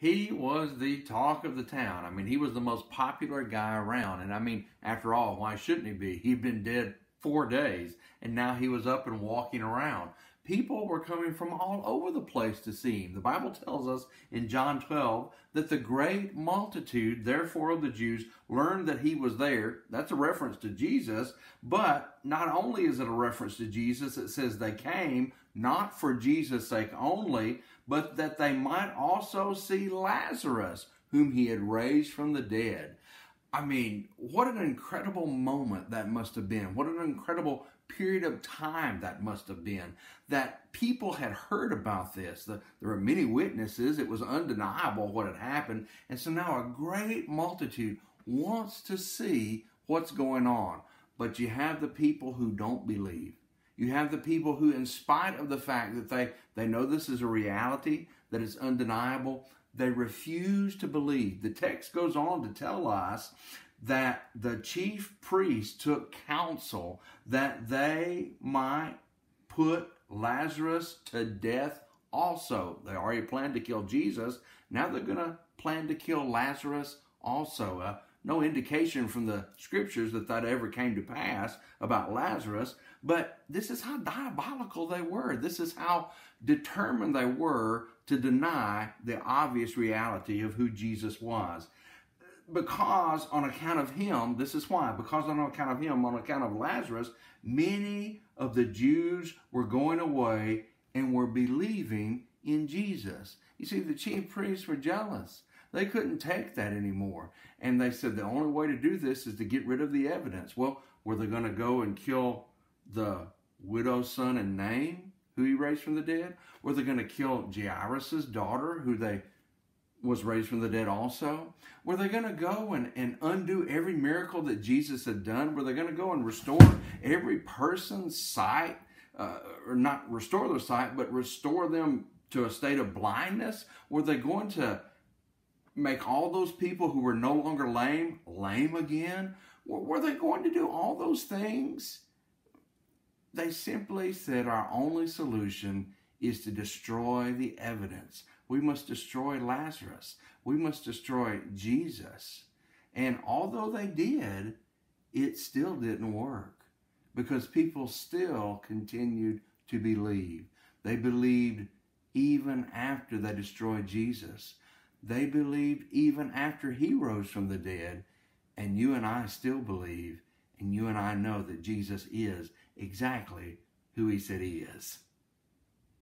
He was the talk of the town. I mean, he was the most popular guy around. And I mean, after all, why shouldn't he be? He'd been dead 4 days, and now he was up and walking around. People were coming from all over the place to see him. The Bible tells us in John 12 that the great multitude, therefore, of the Jews learned that he was there. That's a reference to Jesus, but not only is it a reference to Jesus, it says they came not for Jesus' sake only, but that they might also see Lazarus, whom he had raised from the dead. I mean, what an incredible moment that must have been. What an incredible period of time that must have been, that people had heard about this. There were many witnesses. It was undeniable what had happened. And so now a great multitude wants to see what's going on. But you have the people who don't believe. You have the people who, in spite of the fact that they know this is a reality, that it's undeniable, they refuse to believe. The text goes on to tell us that the chief priests took counsel that they might put Lazarus to death also. They already planned to kill Jesus. Now they're going to plan to kill Lazarus also. No indication from the scriptures that ever came to pass about Lazarus, but this is how diabolical they were. This is how determined they were to deny the obvious reality of who Jesus was. Because on account of him, this is why, because on account of him, on account of Lazarus, many of the Jews were going away and were believing in Jesus. You see, the chief priests were jealous. They couldn't take that anymore. And they said the only way to do this is to get rid of the evidence. Well, were they going to go and kill the widow's son in Nain, who he raised from the dead? Were they going to kill Jairus' daughter, who was raised from the dead also? Were they going to go and undo every miracle that Jesus had done? Were they going to go and restore every person's sight, or not restore their sight, but restore them to a state of blindness? Were they going to make all those people who were no longer lame, lame again? Were they going to do all those things? They simply said our only solution is to destroy the evidence. We must destroy Lazarus. We must destroy Jesus. And although they did, it still didn't work, because people still continued to believe. They believed even after they destroyed Jesus. They believed even after he rose from the dead. And you and I still believe, and you and I know that Jesus is exactly who he said he is.